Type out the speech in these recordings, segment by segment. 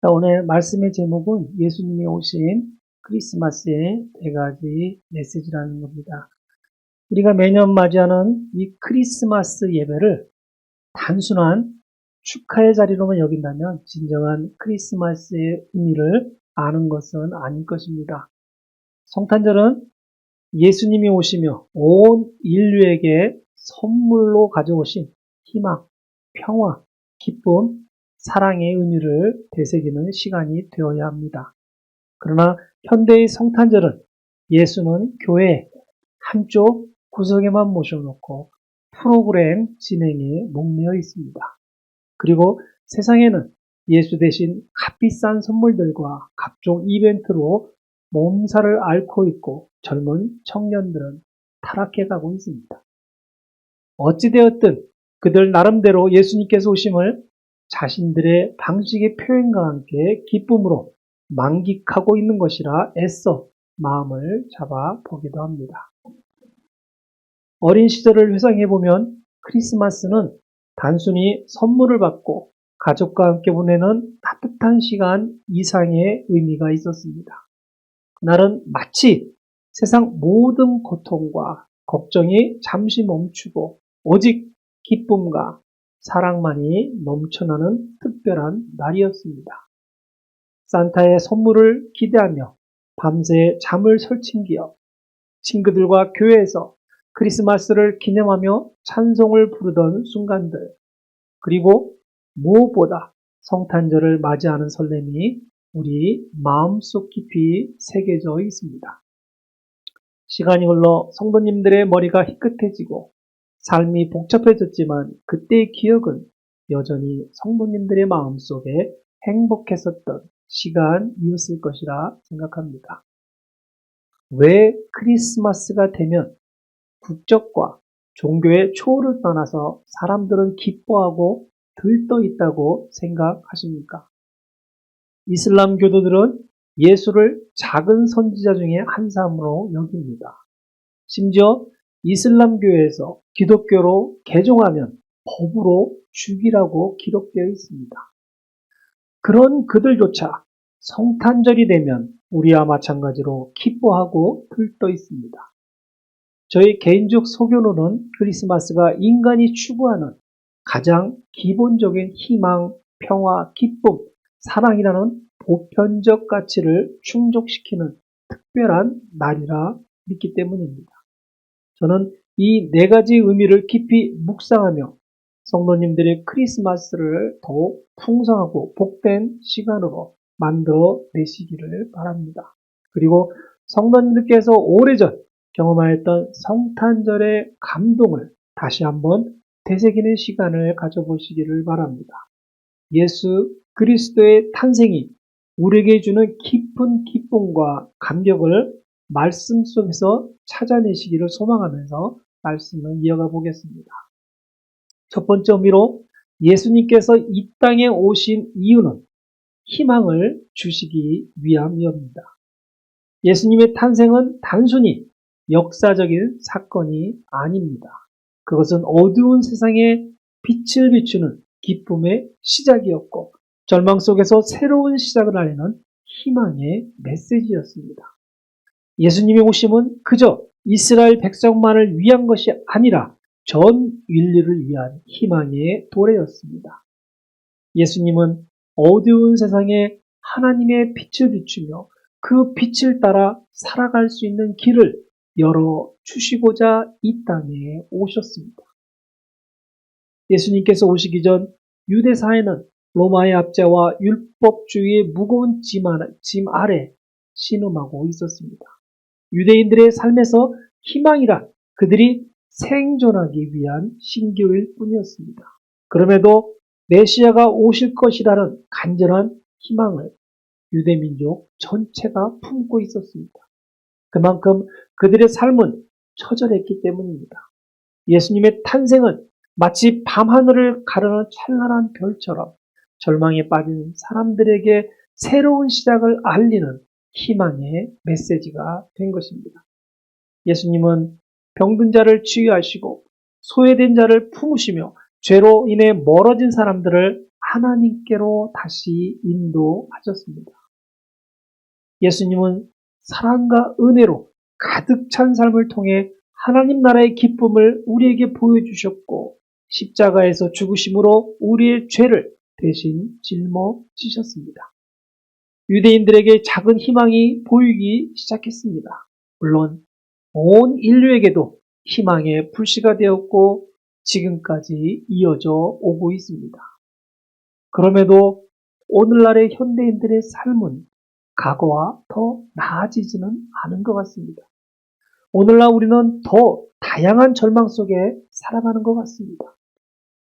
자, 오늘 말씀의 제목은 예수님이 오신 크리스마스의 4가지 메시지라는 겁니다. 우리가 매년 맞이하는 이 크리스마스 예배를 단순한 축하의 자리로만 여긴다면 진정한 크리스마스의 의미를 아는 것은 아닐 것입니다. 성탄절은 예수님이 오시며 온 인류에게 선물로 가져오신 희망, 평화, 기쁨, 사랑의 의미를 되새기는 시간이 되어야 합니다. 그러나 현대의 성탄절은 예수는 교회 한쪽 구석에만 모셔놓고 프로그램 진행에 목매어 있습니다. 그리고 세상에는 예수 대신 값비싼 선물들과 각종 이벤트로 몸살을 앓고 있고 젊은 청년들은 타락해가고 있습니다. 어찌되었든 그들 나름대로 예수님께서 오심을 자신들의 방식의 표현과 함께 기쁨으로 만끽하고 있는 것이라 애써 마음을 잡아 보기도 합니다. 어린 시절을 회상해보면 크리스마스는 단순히 선물을 받고 가족과 함께 보내는 따뜻한 시간 이상의 의미가 있었습니다. 그날은 마치 세상 모든 고통과 걱정이 잠시 멈추고 오직 기쁨과 사랑만이 넘쳐나는 특별한 날이었습니다. 산타의 선물을 기대하며 밤새 잠을 설친기어 친구들과 교회에서 크리스마스를 기념하며 찬송을 부르던 순간들, 그리고 무엇보다 성탄절을 맞이하는 설렘이 우리 마음속 깊이 새겨져 있습니다. 시간이 흘러 성도님들의 머리가 희끗해지고 삶이 복잡해졌지만 그때의 기억은 여전히 성도님들의 마음속에 행복했었던 시간이었을 것이라 생각합니다. 왜 크리스마스가 되면 국적과 종교의 초월을 떠나서 사람들은 기뻐하고 들떠 있다고 생각하십니까? 이슬람 교도들은 예수를 작은 선지자 중에 한 사람으로 여깁니다. 심지어 이슬람교에서 기독교로 개종하면 법으로 죽이라고 기록되어 있습니다. 그런 그들조차 성탄절이 되면 우리와 마찬가지로 기뻐하고 들떠 있습니다. 저희 개인적 소견으로는 크리스마스가 인간이 추구하는 가장 기본적인 희망, 평화, 기쁨, 사랑이라는 보편적 가치를 충족시키는 특별한 날이라 믿기 때문입니다. 저는 이 4가지 의미를 깊이 묵상하며 성도님들의 크리스마스를 더욱 풍성하고 복된 시간으로 만들어 내시기를 바랍니다. 그리고 성도님들께서 오래전 경험하였던 성탄절의 감동을 다시 한번 되새기는 시간을 가져보시기를 바랍니다. 예수 그리스도의 탄생이 우리에게 주는 깊은 기쁨과 감격을 말씀 속에서 찾아내시기를 소망하면서 말씀을 이어가 보겠습니다. 첫 번째 의미로 예수님께서 이 땅에 오신 이유는 희망을 주시기 위함이옵니다. 예수님의 탄생은 단순히 역사적인 사건이 아닙니다. 그것은 어두운 세상에 빛을 비추는 기쁨의 시작이었고 절망 속에서 새로운 시작을 알리는 희망의 메시지였습니다. 예수님의 오심은 그저 이스라엘 백성만을 위한 것이 아니라 전 인류를 위한 희망의 도래였습니다. 예수님은 어두운 세상에 하나님의 빛을 비추며 그 빛을 따라 살아갈 수 있는 길을 열어주시고자 이 땅에 오셨습니다. 예수님께서 오시기 전 유대 사회는 로마의 압제와 율법주의의 무거운 짐 아래 신음하고 있었습니다. 유대인들의 삶에서 희망이란 그들이 생존하기 위한 신교일 뿐이었습니다. 그럼에도 메시아가 오실 것이라는 간절한 희망을 유대민족 전체가 품고 있었습니다. 그만큼 그들의 삶은 처절했기 때문입니다. 예수님의 탄생은 마치 밤하늘을 가르는 찬란한 별처럼 절망에 빠진 사람들에게 새로운 시작을 알리는 희망의 메시지가 된 것입니다. 예수님은 병든 자를 치유하시고 소외된 자를 품으시며 죄로 인해 멀어진 사람들을 하나님께로 다시 인도하셨습니다. 예수님은 사랑과 은혜로 가득 찬 삶을 통해 하나님 나라의 기쁨을 우리에게 보여주셨고 십자가에서 죽으심으로 우리의 죄를 대신 짊어지셨습니다. 유대인들에게 작은 희망이 보이기 시작했습니다. 물론 온 인류에게도 희망의 불씨가 되었고 지금까지 이어져 오고 있습니다. 그럼에도 오늘날의 현대인들의 삶은 과거와 더 나아지지는 않은 것 같습니다. 오늘날 우리는 더 다양한 절망 속에 살아가는 것 같습니다.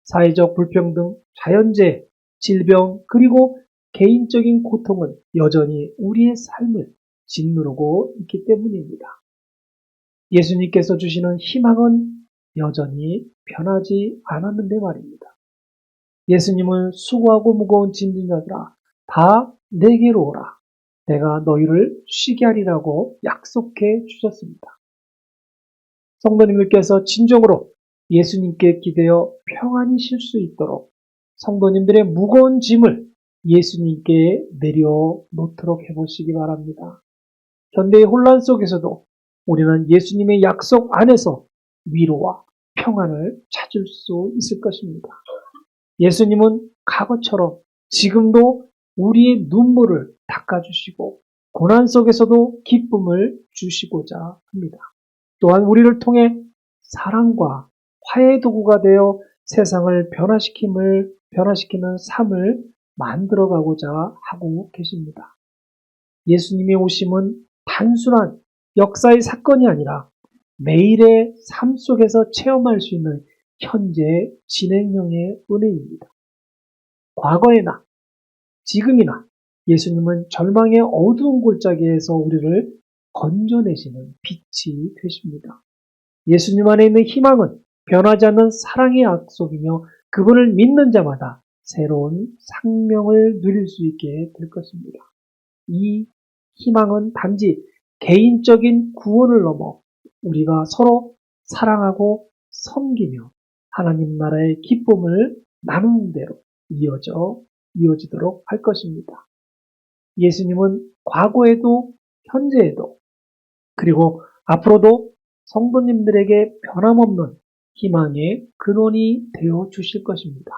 사회적 불평등, 자연재해, 질병, 그리고 개인적인 고통은 여전히 우리의 삶을 짓누르고 있기 때문입니다. 예수님께서 주시는 희망은 여전히 변하지 않았는데 말입니다. 예수님은 수고하고 무거운 짐진 자들아 다 내게로 오라. 내가 너희를 쉬게 하리라고 약속해 주셨습니다. 성도님들께서 진정으로 예수님께 기대어 평안히 쉴 수 있도록 성도님들의 무거운 짐을 예수님께 내려놓도록 해보시기 바랍니다. 현대의 혼란 속에서도 우리는 예수님의 약속 안에서 위로와 평안을 찾을 수 있을 것입니다. 예수님은 과거처럼 지금도 우리의 눈물을 닦아주시고 고난 속에서도 기쁨을 주시고자 합니다. 또한 우리를 통해 사랑과 화해의 도구가 되어 세상을 변화시키는 삶을 만들어가고자 하고 계십니다. 예수님의 오심은 단순한 역사의 사건이 아니라 매일의 삶 속에서 체험할 수 있는 현재 진행형의 은혜입니다. 과거에나 지금이나 예수님은 절망의 어두운 골짜기에서 우리를 건져내시는 빛이 되십니다. 예수님 안에 있는 희망은 변하지 않는 사랑의 약속이며 그분을 믿는 자마다 새로운 생명을 누릴 수 있게 될 것입니다. 이 희망은 단지 개인적인 구원을 넘어 우리가 서로 사랑하고 섬기며 하나님 나라의 기쁨을 나누는 대로 이어지도록 할 것입니다. 예수님은 과거에도 현재에도 그리고 앞으로도 성도님들에게 변함없는 희망의 근원이 되어 주실 것입니다.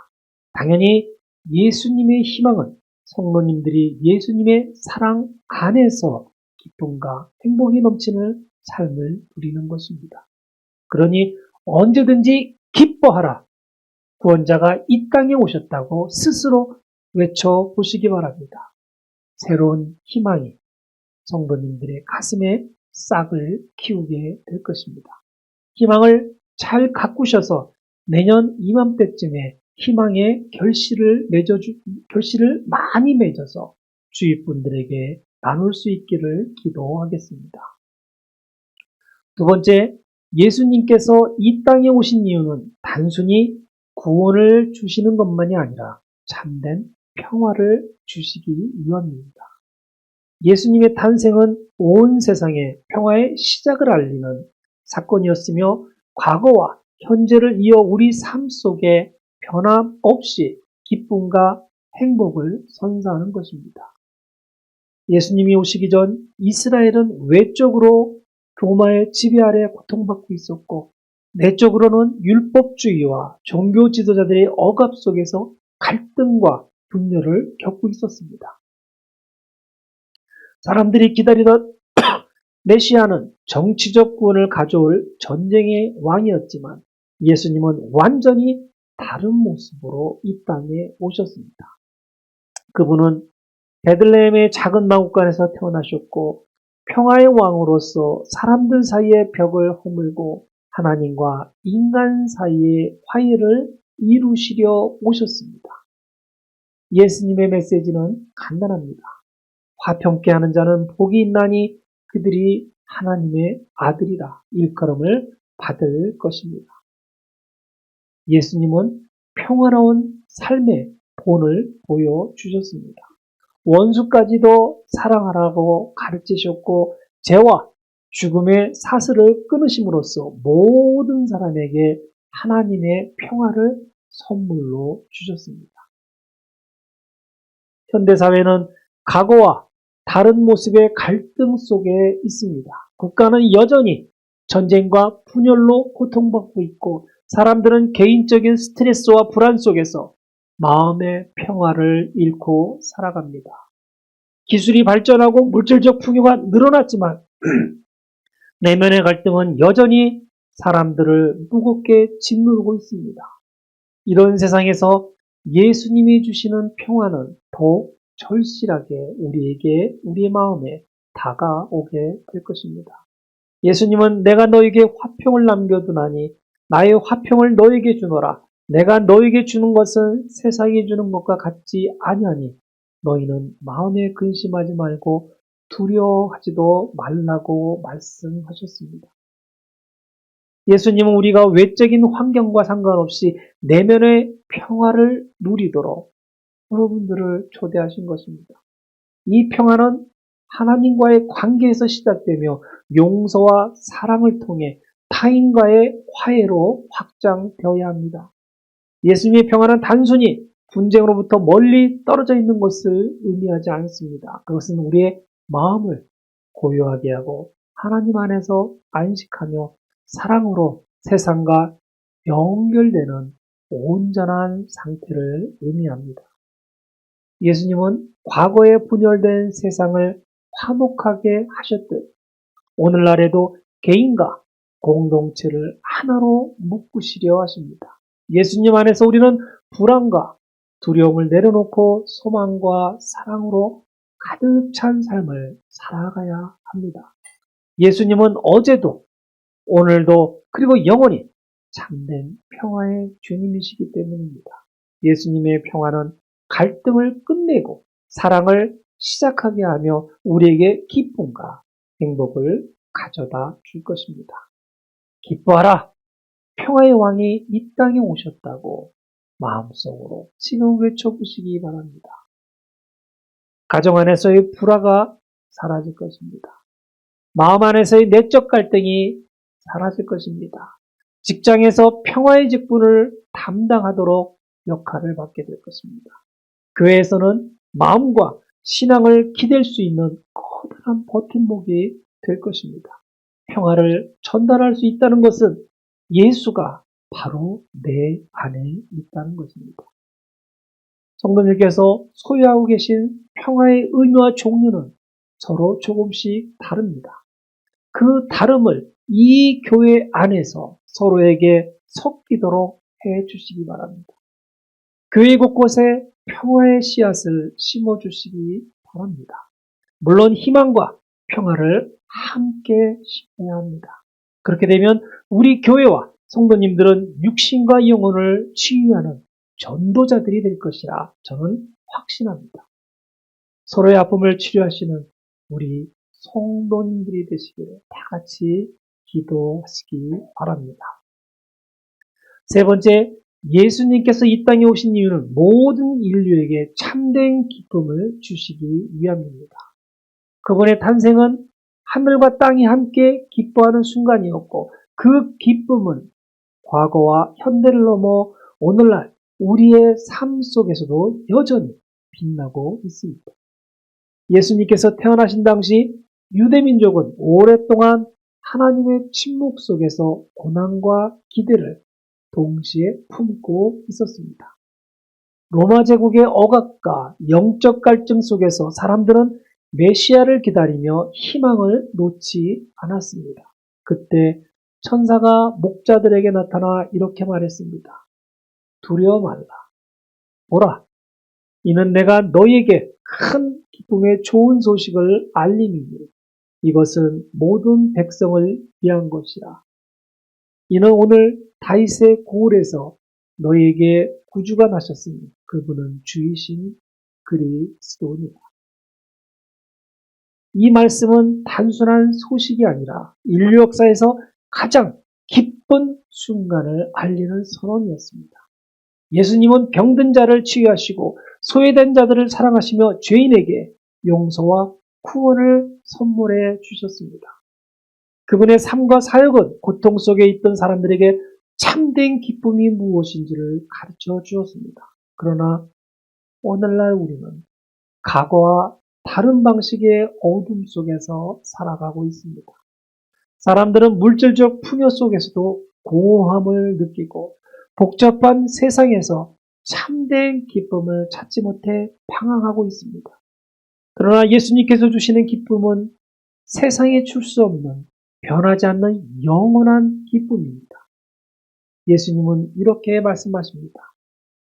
당연히 예수님의 희망은 성도님들이 예수님의 사랑 안에서 기쁨과 행복이 넘치는 삶을 누리는 것입니다. 그러니 언제든지 기뻐하라. 구원자가 이 땅에 오셨다고 스스로 외쳐보시기 바랍니다. 새로운 희망이 성도님들의 가슴에 싹을 키우게 될 것입니다. 희망을 잘 가꾸셔서 내년 이맘때쯤에 희망의 결실을 많이 맺어서 주위 분들에게 나눌 수 있기를 기도하겠습니다. 두 번째, 예수님께서 이 땅에 오신 이유는 단순히 구원을 주시는 것만이 아니라 참된 평화를 주시기 위함입니다. 예수님의 탄생은 온 세상에 평화의 시작을 알리는 사건이었으며 과거와 현재를 이어 우리 삶 속에 변함없이 기쁨과 행복을 선사하는 것입니다. 예수님이 오시기 전 이스라엘은 외적으로 로마의 지배 아래 고통받고 있었고 내적으로는 율법주의와 종교 지도자들의 억압 속에서 갈등과 분열을 겪고 있었습니다. 사람들이 기다리던 메시아는 정치적 구원을 가져올 전쟁의 왕이었지만 예수님은 완전히 다른 모습으로 이 땅에 오셨습니다. 그분은 베들레헴의 작은 마구간에서 태어나셨고 평화의 왕으로서 사람들 사이의 벽을 허물고 하나님과 인간 사이의 화해를 이루시려 오셨습니다. 예수님의 메시지는 간단합니다. 화평케 하는 자는 복이 있나니 그들이 하나님의 아들이라 일컬음을 받을 것입니다. 예수님은 평화로운 삶의 본을 보여주셨습니다. 원수까지도 사랑하라고 가르치셨고 죄와 죽음의 사슬을 끊으심으로써 모든 사람에게 하나님의 평화를 선물로 주셨습니다. 현대사회는 과거와 다른 모습의 갈등 속에 있습니다. 국가는 여전히 전쟁과 분열로 고통받고 있고 사람들은 개인적인 스트레스와 불안 속에서 마음의 평화를 잃고 살아갑니다. 기술이 발전하고 물질적 풍요가 늘어났지만 내면의 갈등은 여전히 사람들을 무겁게 짓누르고 있습니다. 이런 세상에서 예수님이 주시는 평화는 더욱 절실하게 우리에게 우리의 마음에 다가오게 될 것입니다. 예수님은 내가 너에게 화평을 남겨두나니 나의 화평을 너에게 주노라. 내가 너에게 주는 것은 세상이 주는 것과 같지 아니하니 너희는 마음에 근심하지 말고 두려워하지도 말라고 말씀하셨습니다. 예수님은 우리가 외적인 환경과 상관없이 내면의 평화를 누리도록 여러분들을 초대하신 것입니다. 이 평화는 하나님과의 관계에서 시작되며 용서와 사랑을 통해 타인과의 화해로 확장되어야 합니다. 예수님의 평화는 단순히 분쟁으로부터 멀리 떨어져 있는 것을 의미하지 않습니다. 그것은 우리의 마음을 고요하게 하고 하나님 안에서 안식하며 사랑으로 세상과 연결되는 온전한 상태를 의미합니다. 예수님은 과거에 분열된 세상을 화목하게 하셨듯 오늘날에도 개인과 공동체를 하나로 묶으시려 하십니다. 예수님 안에서 우리는 불안과 두려움을 내려놓고 소망과 사랑으로 가득 찬 삶을 살아가야 합니다. 예수님은 어제도 오늘도 그리고 영원히 참된 평화의 주님이시기 때문입니다. 예수님의 평화는 갈등을 끝내고 사랑을 시작하게 하며 우리에게 기쁨과 행복을 가져다 줄 것입니다. 기뻐하라! 평화의 왕이 이 땅에 오셨다고 마음속으로 지금 외쳐보시기 바랍니다. 가정 안에서의 불화가 사라질 것입니다. 마음 안에서의 내적 갈등이 사라질 것입니다. 직장에서 평화의 직분을 담당하도록 역할을 받게 될 것입니다. 교회에서는 마음과 신앙을 기댈 수 있는 커다란 버팀목이 될 것입니다. 평화를 전달할 수 있다는 것은 예수가 바로 내 안에 있다는 것입니다. 성도님께서 소유하고 계신 평화의 의미와 종류는 서로 조금씩 다릅니다. 그 다름을 이 교회 안에서 서로에게 섞이도록 해 주시기 바랍니다. 교회 곳곳에 평화의 씨앗을 심어주시기 바랍니다. 물론 희망과 평화를 함께 심어야 합니다. 그렇게 되면 우리 교회와 성도님들은 육신과 영혼을 치유하는 전도자들이 될 것이라 저는 확신합니다. 서로의 아픔을 치료하시는 우리 성도님들이 되시기를 다 같이 기도하시기 바랍니다. 세 번째, 예수님께서 이 땅에 오신 이유는 모든 인류에게 참된 기쁨을 주시기 위함입니다. 그분의 탄생은 하늘과 땅이 함께 기뻐하는 순간이었고 그 기쁨은 과거와 현대를 넘어 오늘날 우리의 삶 속에서도 여전히 빛나고 있습니다. 예수님께서 태어나신 당시 유대민족은 오랫동안 하나님의 침묵 속에서 고난과 기대를 동시에 품고 있었습니다. 로마 제국의 억압과 영적 갈증 속에서 사람들은 메시아를 기다리며 희망을 놓지 않았습니다. 그때 천사가 목자들에게 나타나 이렇게 말했습니다. 두려워 말라. 보라, 이는 내가 너희에게 큰 기쁨의 좋은 소식을 알림이니 이것은 모든 백성을 위한 것이라. 이는 오늘 다윗의 고을에서 너희에게 구주가 나셨으니 그분은 주이신 그리스도니라. 이 말씀은 단순한 소식이 아니라 인류 역사에서 가장 기쁜 순간을 알리는 선언이었습니다. 예수님은 병든 자를 치유하시고 소외된 자들을 사랑하시며 죄인에게 용서와 구원을 선물해 주셨습니다. 그분의 삶과 사역은 고통 속에 있던 사람들에게 참된 기쁨이 무엇인지를 가르쳐 주었습니다. 그러나 오늘날 우리는 과거와 다른 방식의 어둠 속에서 살아가고 있습니다. 사람들은 물질적 풍요 속에서도 공허함을 느끼고 복잡한 세상에서 참된 기쁨을 찾지 못해 방황하고 있습니다. 그러나 예수님께서 주시는 기쁨은 세상에 줄 수 없는 변하지 않는 영원한 기쁨입니다. 예수님은 이렇게 말씀하십니다.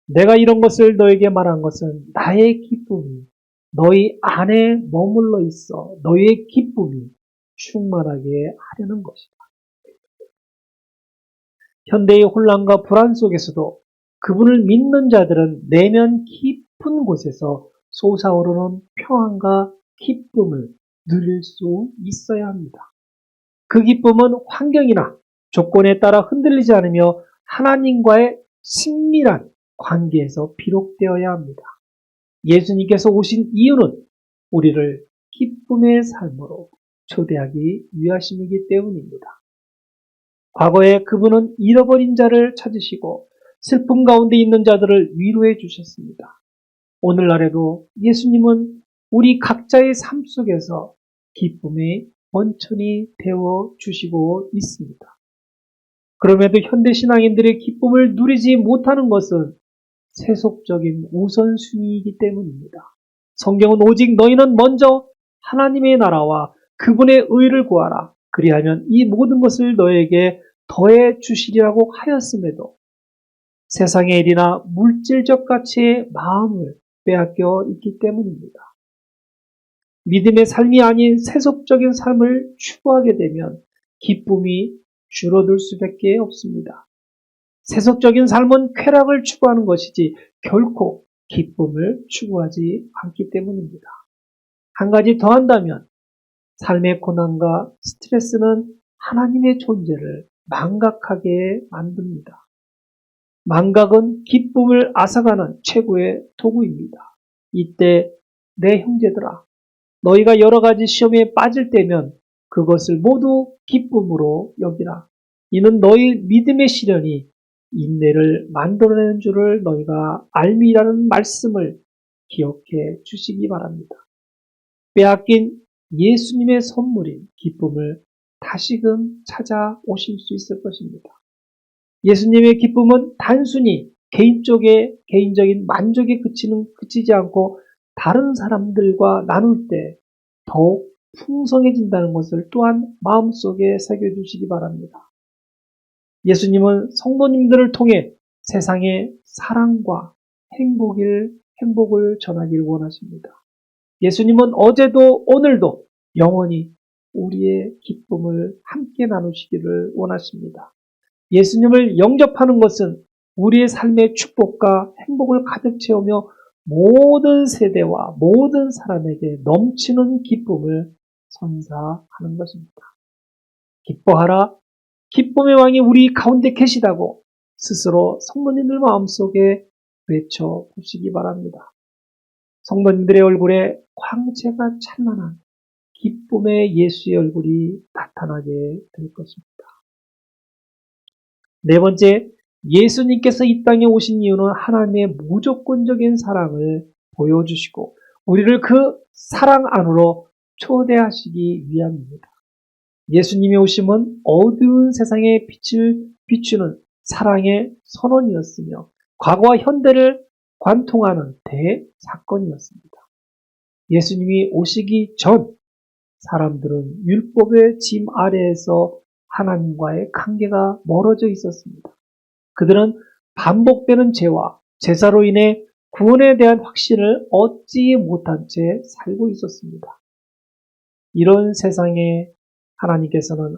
내가 이런 것을 너에게 말한 것은 나의 기쁨이 너희 안에 머물러 있어 너희의 기쁨이 충만하게 하려는 것이다. 현대의 혼란과 불안 속에서도 그분을 믿는 자들은 내면 깊은 곳에서 솟아오르는 평안과 기쁨을 누릴 수 있어야 합니다. 그 기쁨은 환경이나 조건에 따라 흔들리지 않으며 하나님과의 친밀한 관계에서 비롯되어야 합니다. 예수님께서 오신 이유는 우리를 기쁨의 삶으로 초대하기 위하심이기 때문입니다. 과거에 그분은 잃어버린 자를 찾으시고 슬픔 가운데 있는 자들을 위로해 주셨습니다. 오늘날에도 예수님은 우리 각자의 삶 속에서 기쁨의 원천이 되어 주시고 있습니다. 그럼에도 현대 신앙인들의 기쁨을 누리지 못하는 것은 세속적인 우선순위이기 때문입니다. 성경은 오직 너희는 먼저 하나님의 나라와 그분의 의를 구하라. 그리하면 이 모든 것을 너에게 더해 주시리라고 하였음에도 세상의 일이나 물질적 가치의 마음을 빼앗겨 있기 때문입니다. 믿음의 삶이 아닌 세속적인 삶을 추구하게 되면 기쁨이 줄어들 수밖에 없습니다. 세속적인 삶은 쾌락을 추구하는 것이지 결코 기쁨을 추구하지 않기 때문입니다. 한 가지 더 한다면 삶의 고난과 스트레스는 하나님의 존재를 망각하게 만듭니다. 망각은 기쁨을 앗아가는 최고의 도구입니다. 이때 내 형제들아, 너희가 여러 가지 시험에 빠질 때면 그것을 모두 기쁨으로 여기라. 이는 너희 믿음의 시련이 인내를 만들어내는 줄을 너희가 알미라는 말씀을 기억해 주시기 바랍니다. 빼앗긴 예수님의 선물인 기쁨을 다시금 찾아오실 수 있을 것입니다. 예수님의 기쁨은 단순히 개인적인 만족에 그치지 않고 다른 사람들과 나눌 때 더욱 풍성해진다는 것을 또한 마음속에 새겨주시기 바랍니다. 예수님은 성도님들을 통해 세상에 사랑과 행복을 전하기를 원하십니다. 예수님은 어제도 오늘도 영원히 우리의 기쁨을 함께 나누시기를 원하십니다. 예수님을 영접하는 것은 우리의 삶의 축복과 행복을 가득 채우며 모든 세대와 모든 사람에게 넘치는 기쁨을 선사하는 것입니다. 기뻐하라. 기쁨의 왕이 우리 가운데 계시다고 스스로 성도님들 마음속에 외쳐보시기 바랍니다. 성도님들의 얼굴에 광채가 찬란한 기쁨의 예수의 얼굴이 나타나게 될 것입니다. 네 번째, 예수님께서 이 땅에 오신 이유는 하나님의 무조건적인 사랑을 보여주시고 우리를 그 사랑 안으로 초대하시기 위함입니다. 예수님의 오심은 어두운 세상에 빛을 비추는 사랑의 선언이었으며 과거와 현대를 관통하는 대사건이었습니다. 예수님이 오시기 전 사람들은 율법의 짐 아래에서 하나님과의 관계가 멀어져 있었습니다. 그들은 반복되는 죄와 제사로 인해 구원에 대한 확신을 얻지 못한 채 살고 있었습니다. 이런 세상에 하나님께서는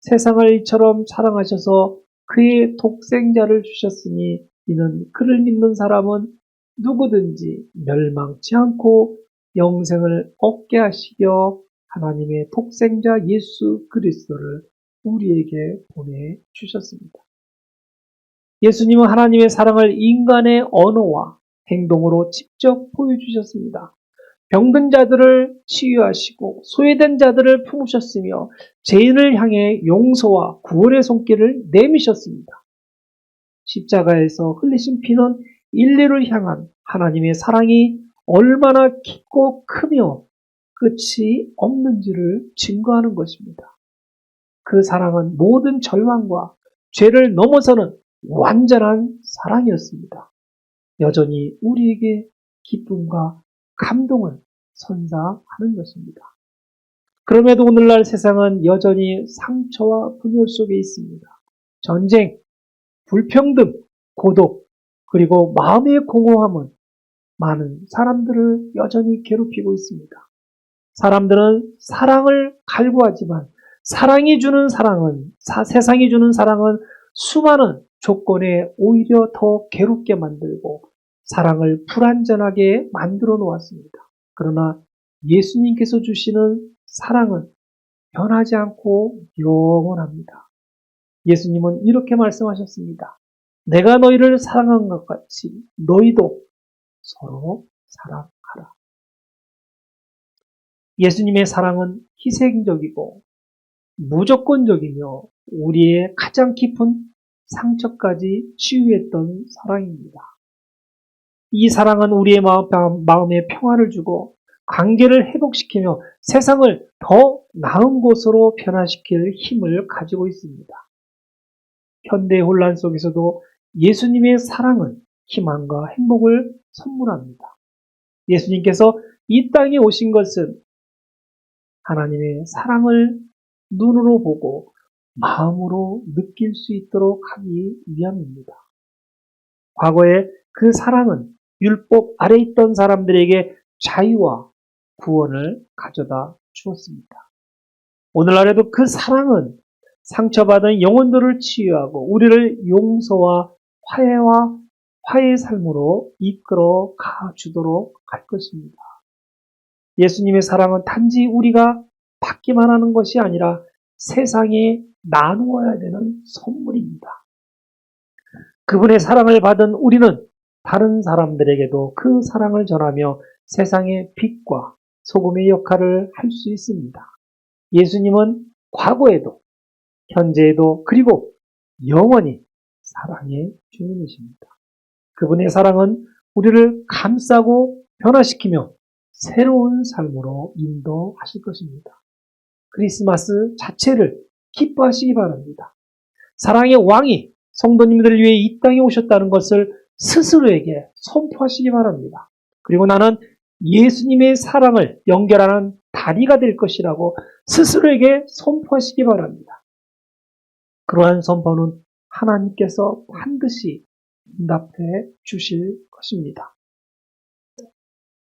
세상을 이처럼 사랑하셔서 그의 독생자를 주셨으니 이는 그를 믿는 사람은 누구든지 멸망치 않고 영생을 얻게 하시려 하나님의 독생자 예수 그리스도를 우리에게 보내주셨습니다. 예수님은 하나님의 사랑을 인간의 언어와 행동으로 직접 보여주셨습니다. 병든 자들을 치유하시고 소외된 자들을 품으셨으며 죄인을 향해 용서와 구원의 손길을 내미셨습니다. 십자가에서 흘리신 피는 인류를 향한 하나님의 사랑이 얼마나 깊고 크며 끝이 없는지를 증거하는 것입니다. 그 사랑은 모든 절망과 죄를 넘어서는 완전한 사랑이었습니다. 여전히 우리에게 기쁨과 감동을 선사하는 것입니다. 그럼에도 오늘날 세상은 여전히 상처와 분열 속에 있습니다. 전쟁, 불평등, 고독, 그리고 마음의 공허함은 많은 사람들을 여전히 괴롭히고 있습니다. 사람들은 사랑을 갈구하지만 세상이 주는 사랑은 수많은 조건에 오히려 더 괴롭게 만들고 사랑을 불완전하게 만들어 놓았습니다. 그러나 예수님께서 주시는 사랑은 변하지 않고 영원합니다. 예수님은 이렇게 말씀하셨습니다. 내가 너희를 사랑한 것 같이 너희도 서로 사랑하라. 예수님의 사랑은 희생적이고 무조건적이며 우리의 가장 깊은 상처까지 치유했던 사랑입니다. 이 사랑은 우리의 마음에 평화를 주고 관계를 회복시키며 세상을 더 나은 곳으로 변화시킬 힘을 가지고 있습니다. 현대의 혼란 속에서도 예수님의 사랑은 희망과 행복을 선물합니다. 예수님께서 이 땅에 오신 것은 하나님의 사랑을 눈으로 보고 마음으로 느낄 수 있도록 하기 위함입니다. 과거에 그 사랑은 율법 아래 있던 사람들에게 자유와 구원을 가져다 주었습니다. 오늘날에도 그 사랑은 상처받은 영혼들을 치유하고 우리를 용서와 화해의 삶으로 이끌어 가주도록 할 것입니다. 예수님의 사랑은 단지 우리가 받기만 하는 것이 아니라 세상에 나누어야 되는 선물입니다. 그분의 사랑을 받은 우리는 다른 사람들에게도 그 사랑을 전하며 세상의 빛과 소금의 역할을 할 수 있습니다. 예수님은 과거에도 현재에도 그리고 영원히 사랑의 주인이십니다. 그분의 사랑은 우리를 감싸고 변화시키며 새로운 삶으로 인도하실 것입니다. 크리스마스 자체를 기뻐하시기 바랍니다. 사랑의 왕이 성도님들을 위해 이 땅에 오셨다는 것을 스스로에게 선포하시기 바랍니다. 그리고 나는 예수님의 사랑을 연결하는 다리가 될 것이라고 스스로에게 선포하시기 바랍니다. 그러한 선포는 하나님께서 반드시 응답해 주실 것입니다.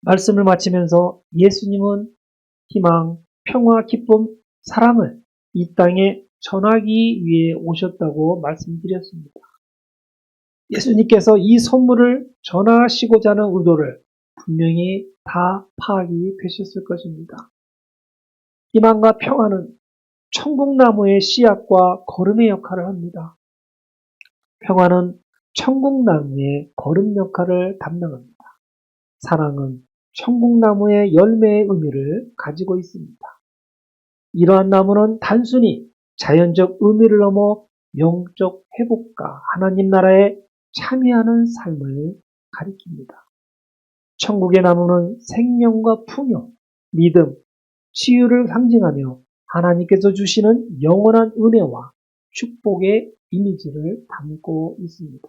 말씀을 마치면서 예수님은 희망, 평화, 기쁨, 사랑을 이 땅에 전하기 위해 오셨다고 말씀드렸습니다. 예수님께서 이 선물을 전하시고자 하는 의도를 분명히 다 파악이 되셨을 것입니다. 희망과 평화는 천국나무의 씨앗과 거름의 역할을 합니다. 평화는 천국나무의 거름 역할을 담당합니다. 사랑은 천국나무의 열매의 의미를 가지고 있습니다. 이러한 나무는 단순히 자연적 의미를 넘어 영적 회복과 하나님 나라에 참여하는 삶을 가리킵니다. 천국의 나무는 생명과 풍요, 믿음, 치유를 상징하며 하나님께서 주시는 영원한 은혜와 축복의 이미지를 담고 있습니다.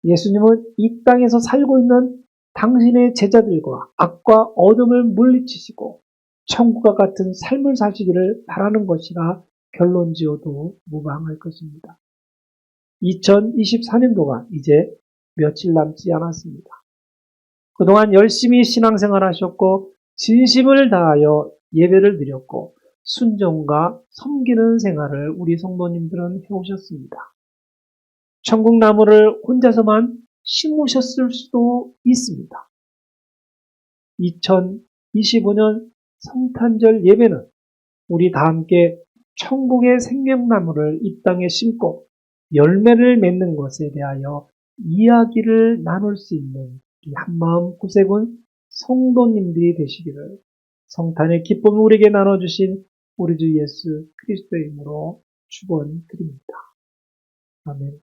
예수님은 이 땅에서 살고 있는 당신의 제자들과 악과 어둠을 물리치시고 천국과 같은 삶을 사시기를 바라는 것이라 결론 지어도 무방할 것입니다. 2024년도가 이제 며칠 남지 않았습니다. 그동안 열심히 신앙생활 하셨고 진심을 다하여 예배를 드렸고 순종과 섬기는 생활을 우리 성도님들은 해오셨습니다. 천국나무를 혼자서만 심으셨을 수도 있습니다. 2025년 성탄절 예배는 우리 다 함께 천국의 생명나무를 이 땅에 심고 열매를 맺는 것에 대하여 이야기를 나눌 수 있는 이 한마음 구세군 성도님들이 되시기를 성탄의 기쁨을 우리에게 나눠주신 우리 주 예수 그리스도의 이름으로 축원드립니다. 아멘.